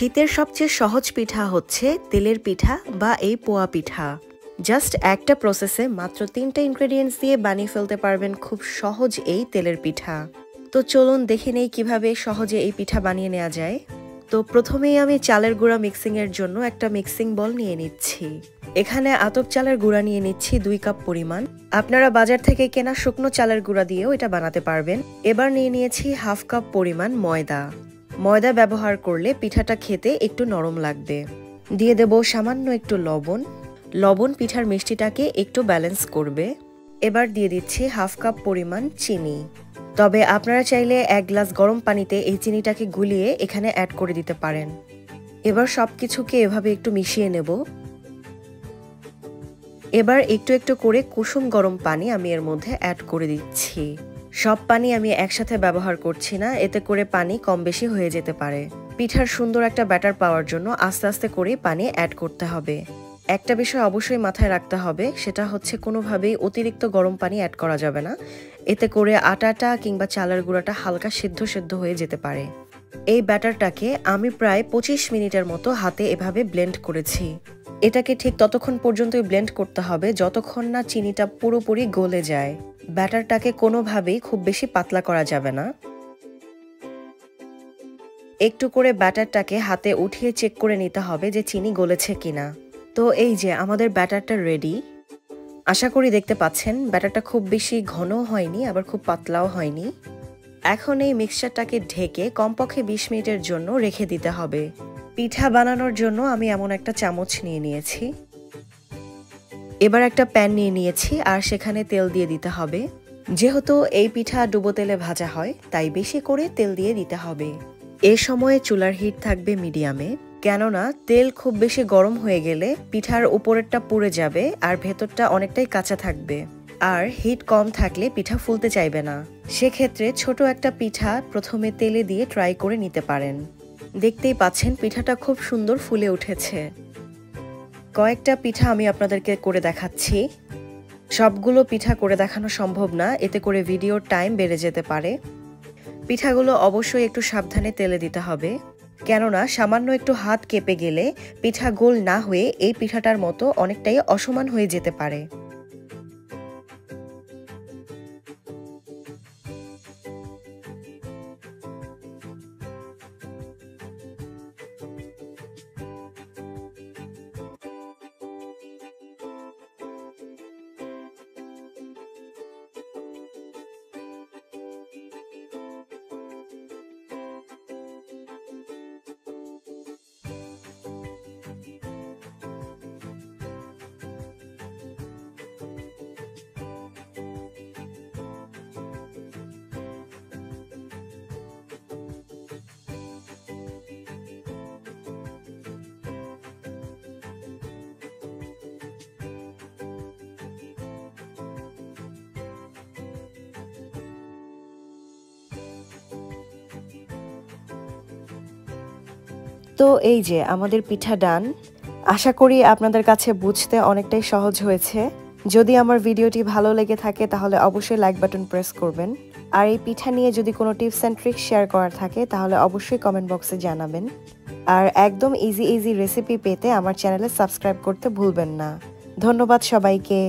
শীতের সবচেয়ে সহজ পিঠা হচ্ছে তেলের পিঠা বা এই পোয়া পিঠা। জাস্ট একটা প্রসেসে মাত্র 3টা ইনগ্রেডিয়েন্টস দিয়ে বানিয়ে ফেলতে পারবেন খুব সহজ এই তেলের পিঠা। তো চলুন দেখে নেই কিভাবে সহজে এই পিঠা বানিয়ে নেওয়া যায়। তো প্রথমেই আমি চালের গুঁড়া মিক্সিং এর জন্য একটা মিক্সিং বল নিয়ে নিচ্ছি। এখানে আতপ চালের গুঁড়া নিয়ে নিচ্ছি 2 কাপ পরিমাণ। আপনারা বাজার থেকে কেনা শুকনো চালের গুঁড়া দিয়েও এটা বানাতে পারবেন। এবার নিয়ে নিয়েছি হাফ কাপ পরিমাণ ময়দা। ময়দা ব্যবহার করলে পিঠাটা খেতে একটু নরম লাগবে। দিয়ে দেব সামান্য একটু লবণ। লবণ পিঠার মিষ্টিটাকে একটু ব্যালেন্স করবে। এবার দিয়ে দিচ্ছি হাফ কাপ পরিমাণ চিনি। তবে আপনারা চাইলে 1 গ্লাস গরম পানিতে এই চিনিটাকে গুলিয়ে এখানে অ্যাড করে দিতে পারেন। এবার সবকিছুকে এভাবে একটু মিশিয়ে নেব। এবার একটু একটু করে কুসুম গরম পানি আমি এর মধ্যে অ্যাড করে দিচ্ছি। সব পানি আমি একসাথে ব্যবহার করছি না, এতে করে পানি কম বেশি হয়ে যেতে পারে। পিঠার সুন্দর একটা ব্যাটার পাওয়ার জন্য আস্তে আস্তে করে পানি অ্যাড করতে হবে। একটা বিষয় অবশ্যই মাথায় রাখতে হবে, সেটা হচ্ছে কোনোভাবেই অতিরিক্ত গরম পানি অ্যাড করা যাবে না। এতে করে আটাটা কিংবা চালের গুঁড়াটা হালকা সেদ্ধ হয়ে যেতে পারে। এই ব্যাটারটাকে আমি প্রায় 25 মিনিটের মতো হাতে এভাবে ব্লেন্ড করেছি। এটাকে ঠিক ততক্ষণ পর্যন্তই ব্লেন্ড করতে হবে যতক্ষণ না চিনিটা পুরোপুরি গলে যায়। ব্যাটারটাকে কোনোভাবেই খুব বেশি পাতলা করা যাবে না। একটু করে ব্যাটারটাকে হাতে উঠিয়ে চেক করে নিতে হবে যে চিনি গলেছে কিনা। তো এই যে আমাদের ব্যাটারটা রেডি। আশা করি দেখতে পাচ্ছেন ব্যাটারটা খুব বেশি ঘনও হয়নি আবার খুব পাতলাও হয়নি। এখন এই মিক্সচারটাকে ঢেকে কমপক্ষে 20 মিনিটের জন্য রেখে দিতে হবে। পিঠা বানানোর জন্য আমি এমন একটা চামচ নিয়ে নিয়েছি। এবার একটা প্যান নিয়ে নিয়েছি আর সেখানে তেল দিয়ে দিতে হবে। যেহেতু এই পিঠা ডুবো তেলে ভাজা হয় তাই বেশি করে তেল দিয়ে দিতে হবে। এ সময়ে চুলার হিট থাকবে মিডিয়ামে, কেননা তেল খুব বেশি গরম হয়ে গেলে পিঠার উপরেরটা পুড়ে যাবে আর ভেতরটা অনেকটাই কাঁচা থাকবে। আর হিট কম থাকলে পিঠা ফুলতে চাইবে না। সেক্ষেত্রে ছোট একটা পিঠা প্রথমে তেলে দিয়ে ট্রাই করে নিতে পারেন। দেখতেই পাচ্ছেন পিঠাটা খুব সুন্দর ফুলে উঠেছে। কয়েকটা পিঠা আমি আপনাদেরকে করে দেখাচ্ছি। সবগুলো পিঠা করে দেখানো সম্ভব না, এতে করে ভিডিওর টাইম বেড়ে যেতে পারে। পিঠাগুলো অবশ্যই একটু সাবধানে তেলে দিতে হবে, কেননা সামান্য একটু হাত কেঁপে গেলে পিঠা গোল না হয়ে এই পিঠাটার মতো অনেকটাই অসমান হয়ে যেতে পারে। তো এই যে আমাদের পিঠা ডান। আশা করি আপনাদের কাছে বুঝতে অনেকটাই সহজ হয়েছে। যদি আমার ভিডিওটি ভালো লেগে থাকে তাহলে অবশ্যই লাইক বাটন প্রেস করবেন। আর এই পিঠা নিয়ে যদি কোনো টিপস অ্যান্ড ট্রিক্স শেয়ার করার থাকে তাহলে অবশ্যই কমেন্ট বক্সে জানাবেন। আর একদম ইজি রেসিপি পেতে আমার চ্যানেলে সাবস্ক্রাইব করতে ভুলবেন না। ধন্যবাদ সবাইকে।